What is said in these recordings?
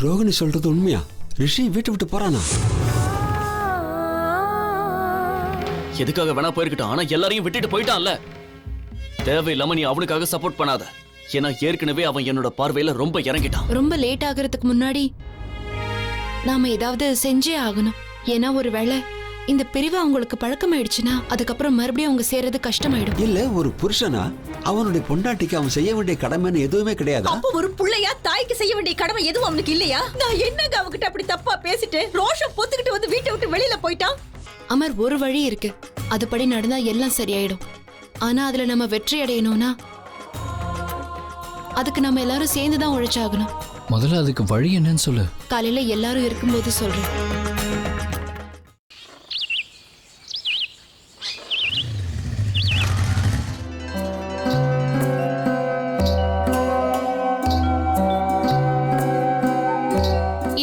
ரோகிணி சொல்றது உண்மையா? ரிஷி வீட்டை விட்டு போறானா? எதுக்காக வேணா போயிருக்கட்டும், ஆனா எல்லாரையும் விட்டுட்டு போயிட்டான்ல. தேவையில்லாம நீ அவனுக்காக சப்போர்ட் பண்ணாத. ஏன்னா ஏற்கனவே அவன் என்னோட பார்வையில ரொம்ப இறங்கிட்டான். ரொம்ப லேட் ஆகிறதுக்கு முன்னாடி நாம ஏதாவது செஞ்சே ஆகணும். ஏன்னா ஒருவேளை இந்த பிரிவு அவங்களுக்கு பழக்கமாயிடுச்சுன்னா அதுக்கப்புறம் மறுபடியும் அவங்க சேர்றது கஷ்டமாயிடும். இல்ல, ஒரு புருஷனா அவனுடைய பொண்டாட்டிக்கு அவன் செய்ய வேண்டிய கடமைன்னு எதுவுமே கிடையாது. அப்ப ஒரு புள்ளையா தாய்க்கு செய்ய வேண்டிய கடமை எதுவும் அவனுக்கு இல்லையா? நான் என்னங்க அவகிட்ட அப்படி தப்பா பேசிட்டு ரோஷம் பொத்துக்கிட்டு வந்து வீட்டை விட்டு வெளியில போயிட்டான். அமர், ஒரு வழி இருக்கு. அதுபடி நடந்தா எல்லாம் சரியாயிடும். ஆனா அதுல நம்ம வெற்றி அடையணும்னா அதுக்கு நம்ம எல்லாரும் சேர்ந்துதான் உழைச்சாகணும். முதல்ல அதுக்கு வழி என்னன்னு சொல்லு. காலையில எல்லாரும் இருக்கும்போது சொல்றேன்.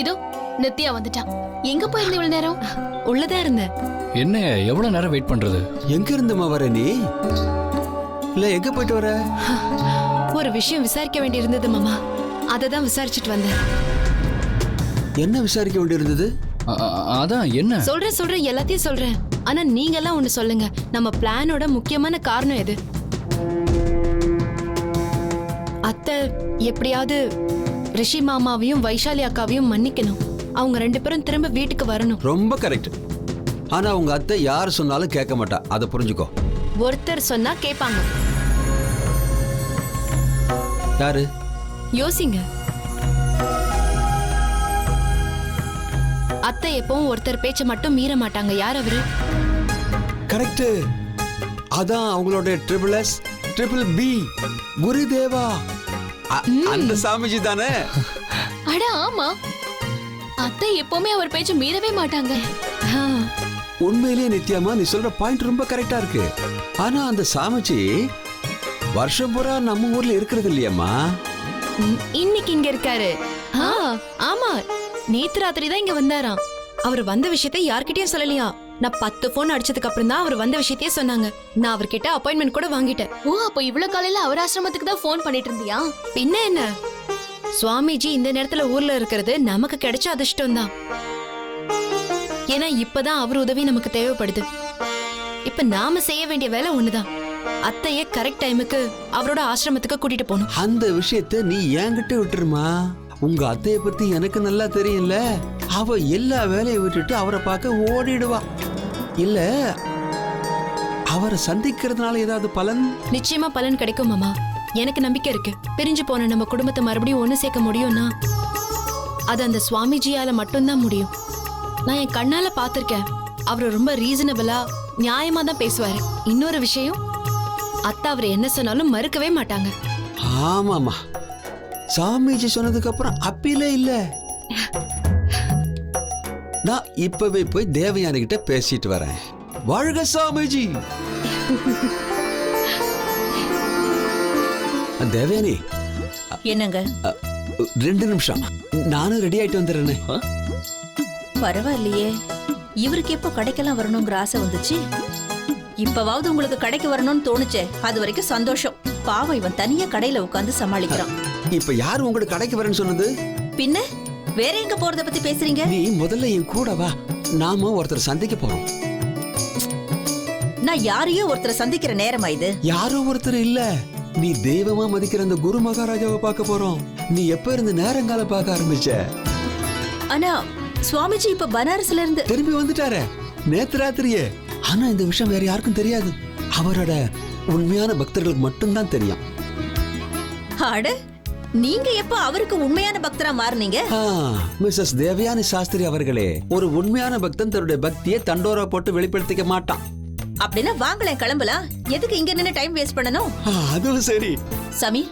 இதோ நித்யா வந்துட்டான். எங்க போயிருந்த இவ்வளவு நேரம்? உள்ளதா இருந்தேன். என்ன எவ்வளவு நேரம் வெயிட் பண்றது? எங்க இருந்துமா வர நீ? இல்ல எங்க போயிட்டு வர? ஒரு விஷயம் விசாரிக்க வேண்டி இருந்தது மாமா. அததான் விசாரிச்சுட்டு வந்தேன். என்ன விசாரிக்க வேண்டி இருந்தது? அதான் என்ன? சொல்றேன் எல்லாத்தையும் சொல்றேன். ஆனா நீங்க எல்லாம் ஒண்ணு சொல்லுங்க. நம்ம பிளானோட முக்கியமான காரணம் எது? அத்தை எப்படியாவது ரிஷி மாமாவையும் வைஷாலி அக்காவையும் மன்னிக்கணும். அவங்க 2 பேரும் திரும்ப வீட்டுக்கு வரணும். ரொம்ப கரெக்ட். ஆனா உங்க அத்தை யார் சொன்னாலும் கேட்க மாட்டா, அதை புரிஞ்சுக்கோ. ஒருத்தர் சொன்னா கேட்பாங்க. யாரு? யோசிங்க. அத்தை எப்பவும் ஒருத்தர் பேச்ச மட்டும் மீற மாட்டாங்க. யார் அவரு? கரெக்ட். அதான் அவங்களோட ட்ரிபிள் பி குருதேவா. அந்த சாமிஜி தானே? அட ஆமா, அத்தை எப்பவுமே அவர் பேச்ச மீறவே மாட்டாங்க. உண்மையிலேயே நித்யாமா, நீ சொல்ற பாயிண்ட் ரொம்ப கரெக்டா இருக்கு. ஆனா அந்த சாமிஜி வருஷம் பூரா நம்ம ஊர்ல இருக்கிறது இல்லையம்மா. இன்னைக்கு இங்க இருக்காரு. ஆமா, நேத்து ராத்திரி தான் இங்க வந்தாராம். அவர் வந்த விஷயத்தை யார்கிட்டயும் சொல்லலையா. நான் 10 போன் அடிச்சதுக்கு அப்புறம் தான் அவர் வந்த விஷயத்தையே சொன்னாங்க. நான் அவர்கிட்ட அப்பாயின்மெண்ட் கூட வாங்கிட்டேன். ஓ, அப்ப இவ்வளவு காலையில அவர் ஆசிரமத்துக்கு தான் போன் பண்ணிட்டு இருந்தியா? பின்ன என்ன, சுவாமிஜி இந்த நேரத்துல ஊர்ல இருக்கிறது நமக்கு கிடைச்ச அதிர்ஷ்டம் தான். ஏன்னா இப்பதான் அவர் உதவி நமக்கு தேவைப்படுது. இப்ப நாம செய்ய வேண்டிய வேலை ஒண்ணுதான். அத்தைய கரெக்ட் டைமுக்கு அவரோட ஆசிரமத்துக்கு கூட்டிட்டு போகணும். அந்த விஷயத்தை நீ என்கிட்ட விட்டுருமா. உங்க அத்தைய பத்தி எனக்கு நல்லா தெரியல. அவ எல்லா வேலையை விட்டுட்டு அவரை பார்க்க ஓடிடுவா. இல்ல அவரை சந்திக்கிறதுனால ஏதாவது பலன்? நிச்சயமா பலன் கிடைக்கும் மாமா. எனக்கு நம்பிக்கை இருக்கு. பிரிஞ்சு போன நம்ம குடும்பத்தை மறுபடியும் ஒண்ணு சேர்க்க முடியும்னா அது அந்த சுவாமிஜியால மட்டும்தான் முடியும். நான் என் கண்ணால பாத்திருக்கேன். அவர் ரொம்ப ரீசனபிளா நியாயமா தான் பேசுவாரு. இன்னொரு விஷயம், அத்தா அவர் என்ன சொன்னாலும் மறுக்கவே மாட்டாங்க. ஆமாமா, சாமிஜி சொன்னதுக்கு அப்புறம் அப்பீலே இல்ல. நான் இப்பவே போய் தேவயானி கிட்ட பேசிட்டு வரேன். வாழ்க சாமிஜி. தேவயானி. என்னங்க? 2 நிமிஷம், நானும் ரெடி ஆயிட்டு வந்துடுறேன். பரவாயில்லையே, இவருக்கு எப்போ கடைக்கெல்லாம் வரணுங்கிற ஆசை வந்துச்சு. இப்பவாவது உங்களுக்கு கடைக்கு வரணும்னு தோணுச்சே, அது வரைக்கும் சந்தோஷம். பாவம், இவன் தனியா கடையில உட்காந்து சமாளிக்கிறான். இப்ப யாரு உங்களுக்கு கடைக்கு வரேன்னு சொன்னது? பின்ன வேற எங்க போறத பத்தி பேசுறீங்க? நீ முதல்ல என் கூட வா. நாம ஒருத்தர் சந்திக்க போறோம். நான் யாரையோ ஒருத்தரை சந்திக்கிற நேரமா இது? யாரோ ஒருத்தர் இல்ல, நீ தெய்வமா மதிக்கிற அந்த குரு மகாராஜாவை பார்க்க போறோம். நீ எப்ப இருந்து நேரங்கால பார்க்க ஆரம்பிச்ச? ஆனா சுவாமிஜி இப்ப பனாரஸ்ல இருந்து திரும்பி வந்துட்டாரே நேத்து ராத்திரியே. ஆனா இந்த விஷயம் வேற யாருக்கும் தெரியாது. அவரோட உண்மையான பக்தர்களுக்கு மட்டும்தான் தெரியும். அட, நீங்க எப்ப அவருக்கு உண்மையான பக்தரா மாறுனீங்க? மிஸ்ஸஸ் தேவயானி சாஸ்திரி அவர்களே, ஒரு உண்மையான பக்தன் தன்னுடைய பக்தியை தண்டோரா போட்டு வெளிப்படுத்திக்க மாட்டான். அப்படின்னா வாங்களேன், கிளம்பலாம். எதுக்கு இங்க நின்னு டைம் வேஸ்ட் பண்ணணும்? அதுவும் சரி. சமீர்,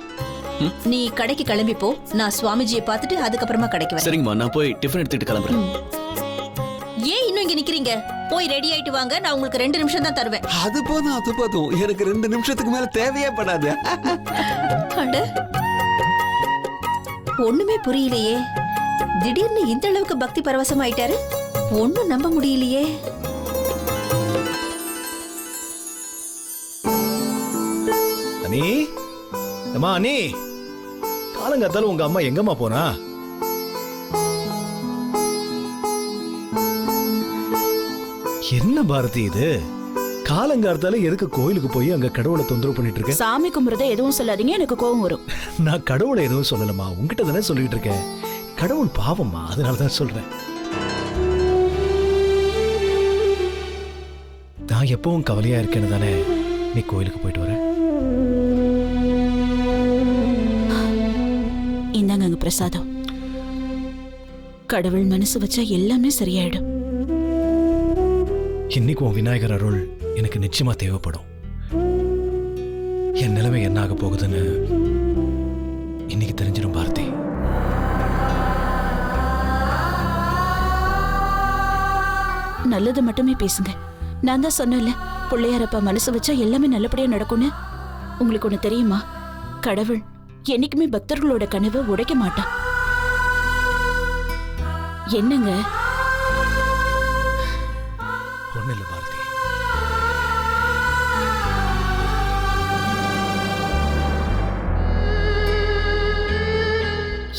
நீ கடைக்கு கிளம்பி போ. நான் சுவாமிஜியை பார்த்துட்டு அதுக்கப்புறமா கடைக்கு வரேன். சரிங்கம்மா, நான் போய் டிஃபன் எடுத்துட்டு கிளம்புறேன். ஏன் இன்னும் இங்க நிக்கிறீங்க? போய் ரெடி ஆயிட்டு வாங்க. நான் உங்களுக்கு 2 நிமிஷம் தான் தருவேன். அது போதும். எனக்கு 2 நிமிஷத்துக்கு மேல தேவையே படாது. அட, ஒண்ணுமே புரியலையே. திடீர்னு இந்த அளவுக்கு பக்தி பரவசம் ஆயிட்டாரு. ஒண்ணும் நம்ப முடியலையே. அனி, அம்மா அனி, காலங்காத்தால உங்க அம்மா எங்கம்மா போனா? என்ன பாரதி இது? காலங்காலத்தால எதுக்கு கோயிலுக்கு போய் அங்க கடவுளை தொந்தரவு பண்ணிட்டு இருக்க? சாமி கும்பிடுறத எதுவும் சொல்லாதீங்க, எனக்கு கோவம் வரும். நான் கடவுளை எதுவும் சொல்லலமா, உங்ககிட்ட தானே சொல்லிட்டு இருக்கேன். கடவுள் பாவம்மா, அதனாலதான் சொல்றேன். நான் எப்பவும் கவலையா இருக்கேன்னு தானே நீ கோயிலுக்கு போயிட்டு வர. இந்தாங்க பிரசாதம். கடவுள் மனசு வச்சா எல்லாமே சரியாயிடும். இன்னைக்கு உன் விநாயகர் அருள் எனக்கு நிச்சயமா தேவைப்படும். என் நிலைமை என்ன ஆக போகுதுன்னு இன்னைக்கு தெரிஞ்சிடும் பாரதி. நல்லது மட்டுமே பேசுங்க. நான் தான் சொன்னேன்ல, பிள்ளையாரப்பா மனசு வச்சா எல்லாமே நல்லபடியா நடக்கும்னு. உங்களுக்கு ஒண்ணு தெரியுமா? கடவுள் என்னைக்குமே பக்தர்களோட கனவை உடைக்க மாட்டான். என்னங்க? ஒண்ணு இல்ல பாரதி.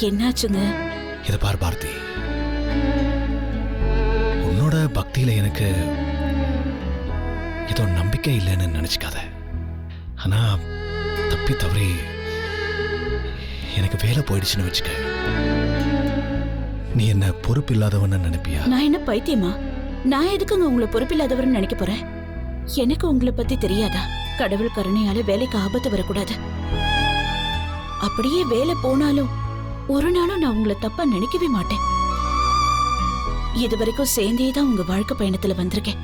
என்னாச்சுங்க? இத பார் பாரதி, உன்னோட பக்தியில எனக்கு ஏதோ நம்பிக்கை இல்லைன்னு நினைச்சுக்காத. ஆனா தப்பி தவறி எனக்கு வேலை போயிடுச்சுன்னு வச்சுக்க, நீ என்ன பொறுப்பு இல்லாதவன்னு நினைப்பியா? நான் என்ன பைத்தியமா? நான் எதுக்குங்க உங்களை பொறுப்பில்லாதவர்னு நினைக்க போறேன்? எனக்கு உங்களை பத்தி தெரியாதா? கடவுள் கருணையால வேலைக்கு ஆபத்து வரக்கூடாது. அப்படியே வேலை போனாலும் ஒரு நாளும் நான் உங்களை தப்பா நினைக்கவே மாட்டேன். இது வரைக்கும் சேர்ந்தே தான் உங்க வாழ்க்கை பயணத்துல வந்திருக்கேன்.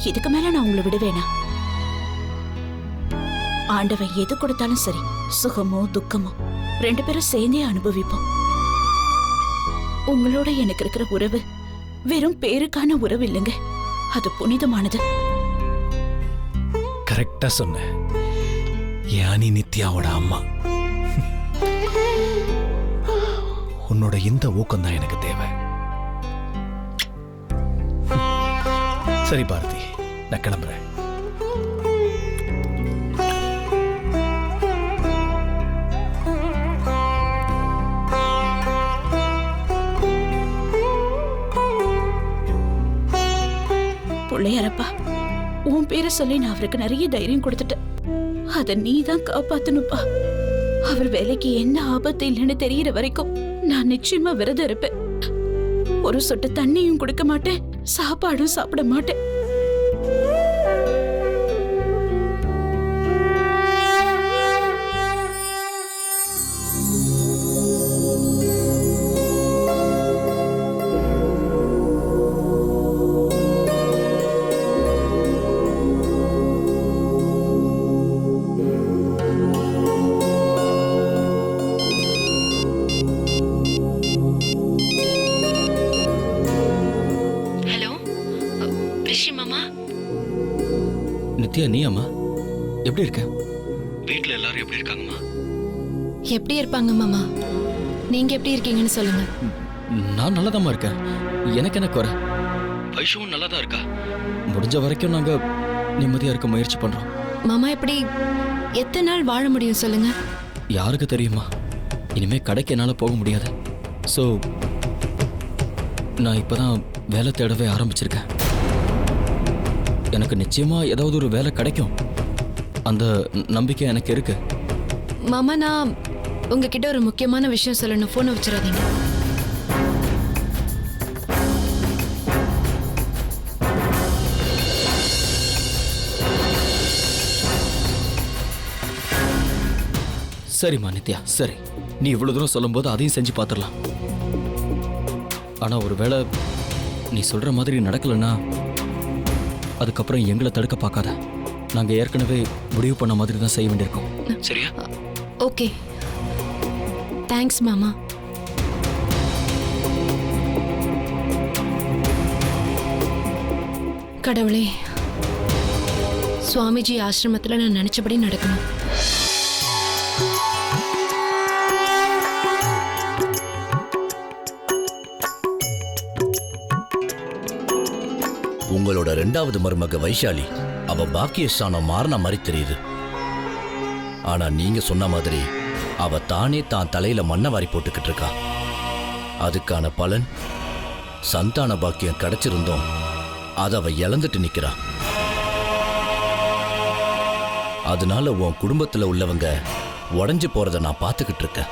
இதுக்கு மேல நான் உங்களை விடுவேனா? ஆண்டவன் எது கொடுத்தாலும் சரி, சுகமோ துக்கமோ 2 பேரும் சேர்ந்தே அனுபவிப்போம். உங்களோட எனக்கு இருக்கிற உறவு வெறும் பேருக்கான உறவு இல்லைங்க, அது புனிதமானது. கரெக்டா சொன்ன. யானி நித்யாவோட அம்மா. உன்னோட இந்த ஊக்கம் தான் எனக்கு தேவை. சரி பாரதி, நான் கிளம்புறேன். பிள்ளையாரப்பா, உன் பேரை சொல்லி நான் அவருக்கு நிறைய தைரியம் கொடுத்துட்டேன். அத நீ தான் காப்பாத்தணுப்பா. அவர் வேலைக்கு என்ன ஆபத்து இல்லைன்னு தெரியற வரைக்கும் நான் நிச்சயமா விரதம் இருப்பேன். ஒரு சொட்டு தண்ணியும் கொடுக்க மாட்டேன், சாப்பாடும் சாப்பிட மாட்டேன். நித்யா, நீ அம்மா எப்படி இருக்க? வீட்டில் எல்லாரும் எப்படி இருக்காங்கம்மா? எப்படி இருப்பாங்க மாமா? நீங்க எப்படி இருக்கீங்கன்னு சொல்லுங்க. நான் நல்லதாம்மா இருக்கேன். எனக்கு என்ன குறை? வைஷுவும் நல்லா தான் இருக்கா. முடிஞ்ச வரைக்கும் நாங்க நிம்மதியா இருக்க முயற்சி பண்றோம். மாமா எப்படி எத்தனை நாள் வாழ முடியும் சொல்லுங்க? யாருக்கு தெரியுமா? இனிமே கடைக்கு என்னால போக முடியாது. ஸோ நான் இப்பதான் வேலை தேடவே ஆரம்பிச்சிருக்கேன். எனக்கு நிச்சயமா ஏதாவது ஒரு வேலை கிடைக்கும், அந்த நம்பிக்கை எனக்கு இருக்கு. மாமா, நான் உங்ககிட்ட ஒரு முக்கியமான விஷயம் சொல்லணும். போனை வச்சிடாதீங்க. சரிம்மா நித்யா, சரி. நீ இவ்வளவு தூரம் சொல்லும்போது அதையும் செஞ்சு பார்த்துடலாம். ஆனா ஒருவேளை நீ சொல்ற மாதிரி நடக்கலன்னா அதுக்கப்புறம் எங்களை தடுக்க பார்க்காத. நாங்க ஏற்கனவே முடிவு பண்ண மாதிரி தான் செய்ய வேண்டியிருக்கோம். சரியா? ஓகே, தேங்க்ஸ் மாமா. கடவுளே, சுவாமிஜி ஆசிரமத்தில் நான் நினைச்சபடி நடக்கணும். உங்களோட 2வது மருமக வைஷாலி, அவ பாக்கியஸ்தானம் மாறின மாதிரி தெரியுது. ஆனா நீங்க சொன்ன மாதிரி அவ தானே தான் தலையில மண்ணை வாரி போட்டுக்கிட்டு இருக்கா. அதுக்கான பலன் சந்தான பாக்கியம் கிடைச்சிருந்தோம் அதை அவ இழந்துட்டு நிக்கிறா. அதனால உன் குடும்பத்துல உள்ளவங்க உடைஞ்சு போறத நான் பார்த்துக்கிட்டு இருக்கேன்.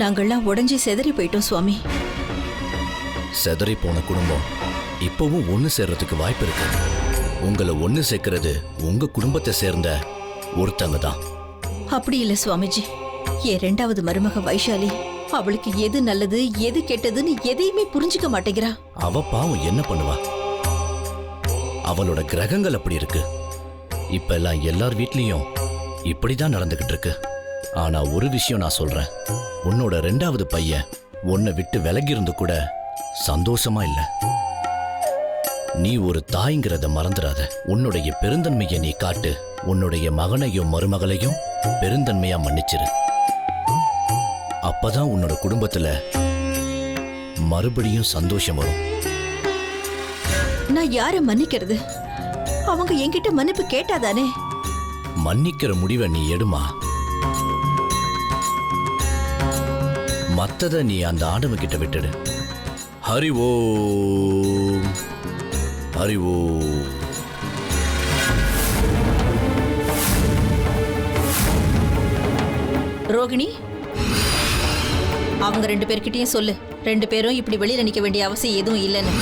நாங்கள்லாம் உடைஞ்சி செதறி போயிட்டோம் சுவாமி. செதறி போன குடும்பம் இப்பவும் ஒண்ணு சேர்றதுக்கு வாய்ப்பு இருக்கு. உங்களை ஒண்ணு சேர்க்கிறது உங்க குடும்பத்தை சேர்ந்த ஒருத்தங்க தான். அப்படி இல்ல சுவாமிஜி. என் 2வது மருமக வைஷாலி அவளுக்கு எது நல்லது எது கெட்டதுன்னு எதையுமே புரிஞ்சுக்க மாட்டேங்கிறா. அவ பாவம் என்ன பண்ணுவா? அவளோட கிரகங்கள் அப்படி இருக்கு. இப்ப எல்லாம் எல்லார் வீட்லயும் இப்படிதான் நடந்துகிட்டு இருக்கு. ஆனா ஒரு விஷயம் நான் சொல்றேன், உன்னோட 2வது பையன் உன்னை விட்டு விலகி இருந்து கூட சந்தோஷமா இல்ல. நீ ஒரு தாய்ங்கிறத மறந்துடாத. உன்னுடைய பெருந்தன்மையை நீ காட்டு. உன்னுடைய மகனையும் மருமகளையும் பெருந்தன்மையா மன்னிச்சிரு. அப்பதான் உன்னோட குடும்பத்துல மறுபடியும் சந்தோஷம் வரும். நான் யார மன்னிக்கிறது? அவங்க என்கிட்ட மன்னிப்பு கேட்டாதானே? மன்னிக்கிற முடிவை நீ எடுமா. மத்தத நீ அந்த ஆண்டவன் கிட்ட விட்டுடு. ஹரி ஓம், ஹரி ஓம். ரோகிணி, அவங்க 2 பேர்கிட்டயும் சொல்லு, 2 பேரும் இப்படி வெளியில நிக்க வேண்டிய அவசியம் எதுவும் இல்லைன்னு.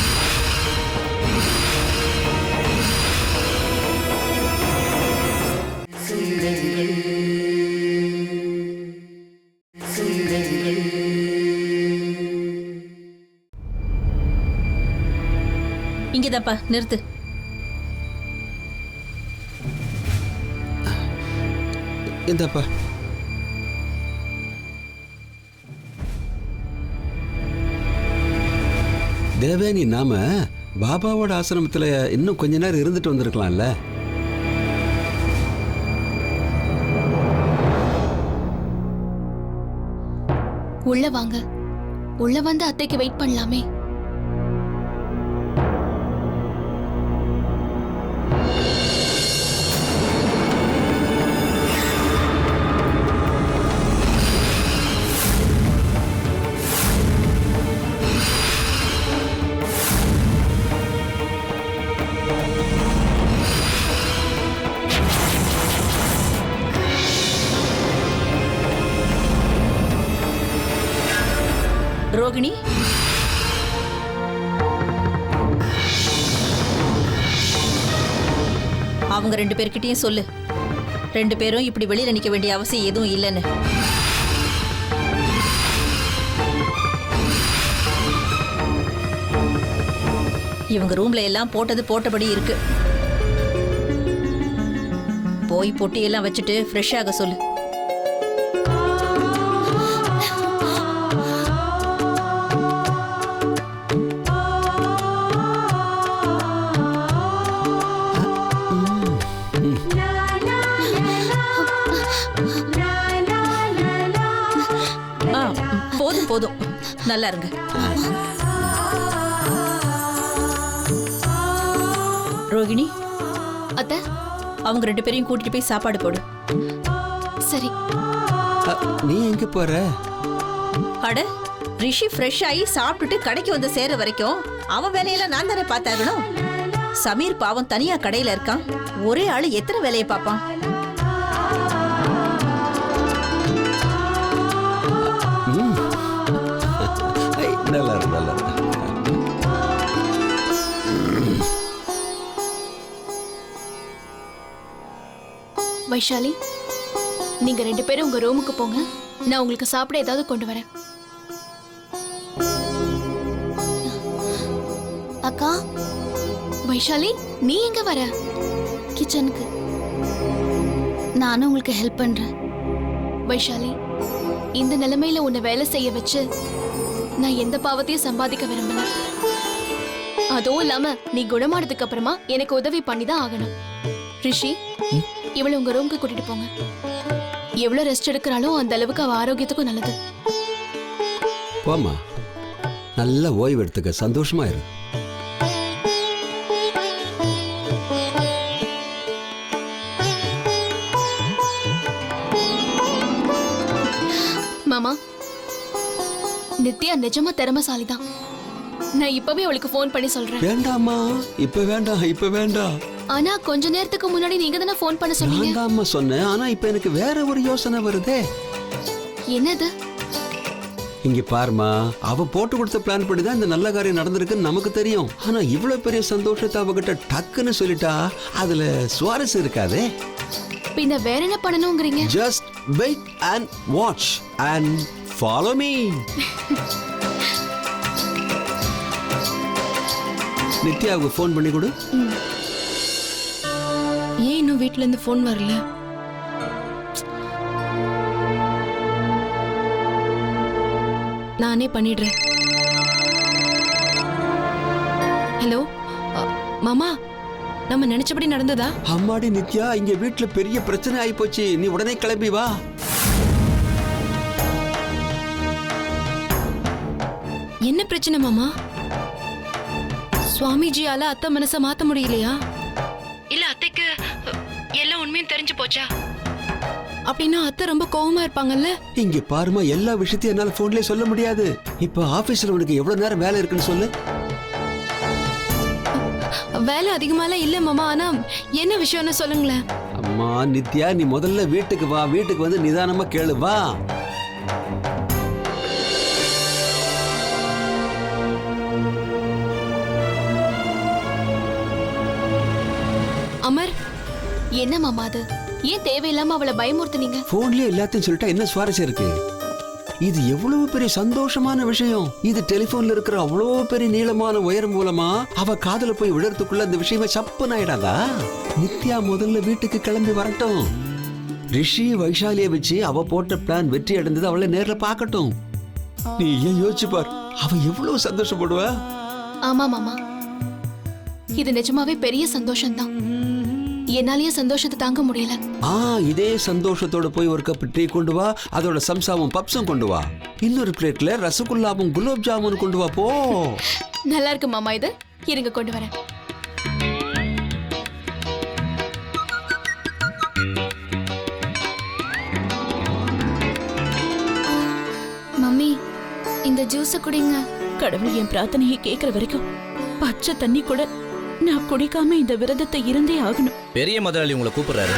இங்கதாப்பா நிறுத்து. இந்தப்பா. தேவயானி, நாம பாபாவோட ஆசிரமத்துல இன்னும் கொஞ்ச நேரம் இருந்துட்டு வந்திருக்கலாம்ல. உள்ள வாங்க. உள்ள வந்து அத்தைக்கு வெயிட் பண்ணலாமே. ரோகிணி, அவங்க 2 பேர்கிட்டயும் சொல்லு, 2 பேரும் இப்படி வெளியில நிக்க வேண்டிய அவசியம் எதுவும் இல்லைன்னு. இவங்க ரூம்ல எல்லாம் போட்டது போட்டபடி இருக்கு. போய் பொட்டியெல்லாம் வச்சுட்டு ஃப்ரெஷ் ஆக சொல்லு. போதும் போதும், நல்லா இருங்க. ரோகிணி, அத்தை, அவங்க 2 பேரையும் கூட்டிட்டு போய் சாப்பாடு போடு. சரி. நீ எங்க போற? அட, ரிஷி ஃப்ரெஷ் ஆகி சாப்பிட்டுட்டு கடைக்கு வந்து சேர வரைக்கும் அவன் வேலையெல்லாம் நான் தானே பார்த்தாகணும். சமீர் பாவம் தனியா கடையில இருக்கான். ஒரே ஆளு எத்தனை வேலையை பார்ப்பான்? நல்லா இருக்கு, நல்லா இருக்கு. வைஷாலி, நீங்க 2 பேரும் உங்க ரூமுக்கு போங்க. நான் உங்களுக்கு சாப்பிட ஏதாவது கொண்டு வரேன். அக்கா, வைஷாலி, நீ எங்க வர? கிச்சனுக்கு. நானும் உங்களுக்கு ஹெல்ப் பண்றேன். வைஷாலி, இந்த நிலைமையில உன்னை வேலை செய்ய வச்சு நான் எந்த பாவத்தையும் சம்பாதிக்க விரும்பல. அதுவும் இல்லாம நீ குணமானதுக்கு அப்புறமா எனக்கு உதவி பண்ணி தான் ஆகணும். ரிஷி, இவளை உங்க ரூமுக்கு கூட்டிட்டு போங்க. எவ்வளவு ரெஸ்ட் எடுக்கிறாளோ அந்த அளவுக்கு அவ ஆரோக்கியத்துக்கும் நல்லது. போமா, நல்ல ஓய்வு எடுத்துக்க, சந்தோஷமா இரு. மாமா, நித்யா நிஜமா திறமைசாலிதான். நான் இப்பவே அவளுக்கு ஃபோன் பண்ணி சொல்றேன். வேண்டாம்மா, இப்ப வேண்டாம், இப்ப வேண்டாம். ஆனா கொஞ்ச நேரத்துக்கு முன்னாடி நீங்க தானே ஃபோன் பண்ண சொன்னீங்க. நான் தான்மா சொன்னேன். ஆனா இப்ப எனக்கு வேற ஒரு யோசனை வருதே. என்னது? இங்க பாருமா, அவ போட்டு கொடுத்த பிளான் படி தான் இந்த நல்ல காரியம் நடந்திருக்குன்னு நமக்கு தெரியும். ஆனா இவ்வளவு பெரிய சந்தோஷத்தை அவகிட்ட டக்குன்னு சொல்லிட்டா அதுல சுவாரஸ்யம் இருக்காதே. பின்ன வேற என்ன பண்ணணும்ங்கறீங்க? Just wait and watch and follow me. நித்யாவுக்கு ஃபோன் பண்ணி கொடு. ஏன் இன்னும் வீட்ல இருந்து ஃபோன் வரல? நானே பண்ணிடுறேன். ஹலோ மாமா, நம்ம நினைச்சபடி நடந்ததா? அம்மாடி நித்யா, இங்க வீட்ல பெரிய பிரச்சனை ஆயி போச்சு. நீ உடனே கிளம்பி வா. என்ன பிரச்சனை மாமா? சுவாமிஜியால அத்தை மனச மாத்த முடியலையா? இல்ல அத்தைக்கு எல்லாம் உண்மையும் தெரிஞ்சு போச்சா? அப்படின்னா அத்தை ரொம்ப கோவமா இருப்பாங்கல்ல? இங்க பாருமா, எல்லா விஷயத்தையும் என்னால போன்லயே சொல்ல முடியாது. இப்ப ஆபீஸ்ல உனக்கு எவ்வளவு நேரம் வேலை இருக்குன்னு சொல்லு. வேலை அதிகமாலாம் இல்ல மாமா, ஆனா என்ன விஷயம்னு சொல்லுங்களேன். அம்மா நித்யா, நீ முதல்ல வீட்டுக்கு வா. வீட்டுக்கு வந்து நிதானமா கேளு, வா. அமர், என்ன மாமா அது? ஏன் தேவையில்லாம அவளை பயமுறுத்துனீங்க? போன்லயே எல்லாத்தையும் சொல்லிட்டா என்ன சுவாரஸ்யம் இருக்கு? இது எவ்வளவு பெரிய சந்தோஷமான விஷயம். இது டெலிபோன்ல இருக்கிற அவ்வளவு பெரிய நீளமான ஒயர் மூலமா அவ காதுல போய் விழறதுக்குள்ள இந்த விஷயமே சப்புன்னு ஆயிடாதா? நித்யா முதல்ல வீட்டுக்கு கிளம்பி வரட்டும். ரிஷி வைஷாலியை வச்சு அவ போட்ட பிளான் வெற்றி அடைந்தது அவளை நேர்ல பார்க்கட்டும். நீ ஏன் யோசிச்சு பார், அவ எவ்வளவு சந்தோஷப்படுவா. ஆமா மாமா, இது நிஜமாவே பெரிய சந்தோஷம்தான். என்னாலேயே சந்தோஷத்தை தாங்க முடியல. இதே சந்தோஷத்தோட போய் ஒரு கப் டீ கொண்டு வா. அதோட சம்சாவும் பப்ஸும் கொண்டு வா. இன்னொரு பிளேட்ல ரசகுல்லாவும் குலோப் ஜாமுன் கொண்டு வா. போ. நல்லா இருக்கு மாமா, இது இருங்க கொண்டு வரேன். மம்மி இந்த ஜூஸ குடிங்க. கடவுள் என் பிரார்த்தனையை கேட்கிற வரைக்கும் பச்சை தண்ணி கூட நான் குடிக்காம இந்த விரதத்தை இருந்தே ஆகணும். பெரிய முதலாளி உங்களை கூப்பிடுறாரு.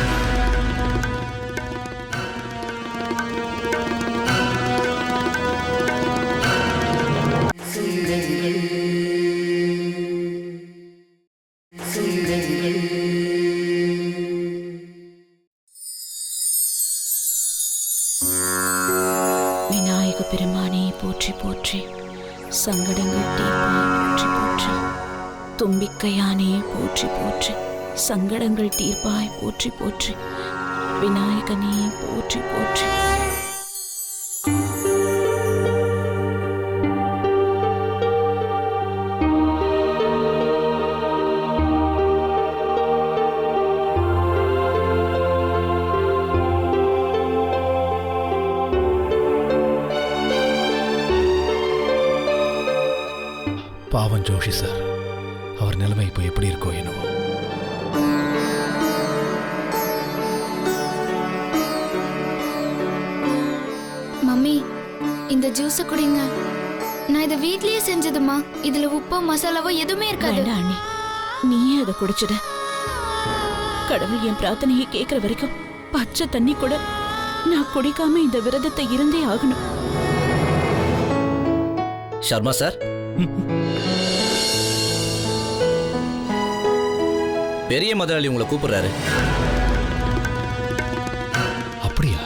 விநாயக பெருமானே போற்றி போற்றி, சங்கடங்கள் தீர்ப்பாய் போற்றி போற்றி, தும்பிக்கையானே போற்றி போற்றி, சங்கடங்கள் தீர்ப்பாய் போற்றி போற்றி, விநாயகனே போற்றி போற்றி. பாவம் ஜோஷி சார், அவர் நிலைமை இப்போ எப்படி இருக்கோ என்னவோ. மம்மி இந்த ஜூஸ குடிங்க. நான் இதை வீட்லயே செஞ்சதுமா. இதுல உப்பு மசாலாவோ எதுவுமே இருக்காது. வேண்டாம் அண்ணி, நீயே அதை குடிச்சிட. கடவுள் என் பிரார்த்தனையை கேட்கிற வரைக்கும் பச்சை தண்ணி கூட நான் குடிக்காம இந்த விரதத்தை இருந்தே ஆகணும். சர்மா சார், பெரிய முதலாளி உங்களை கூப்பிடுறாரு. அப்படியா?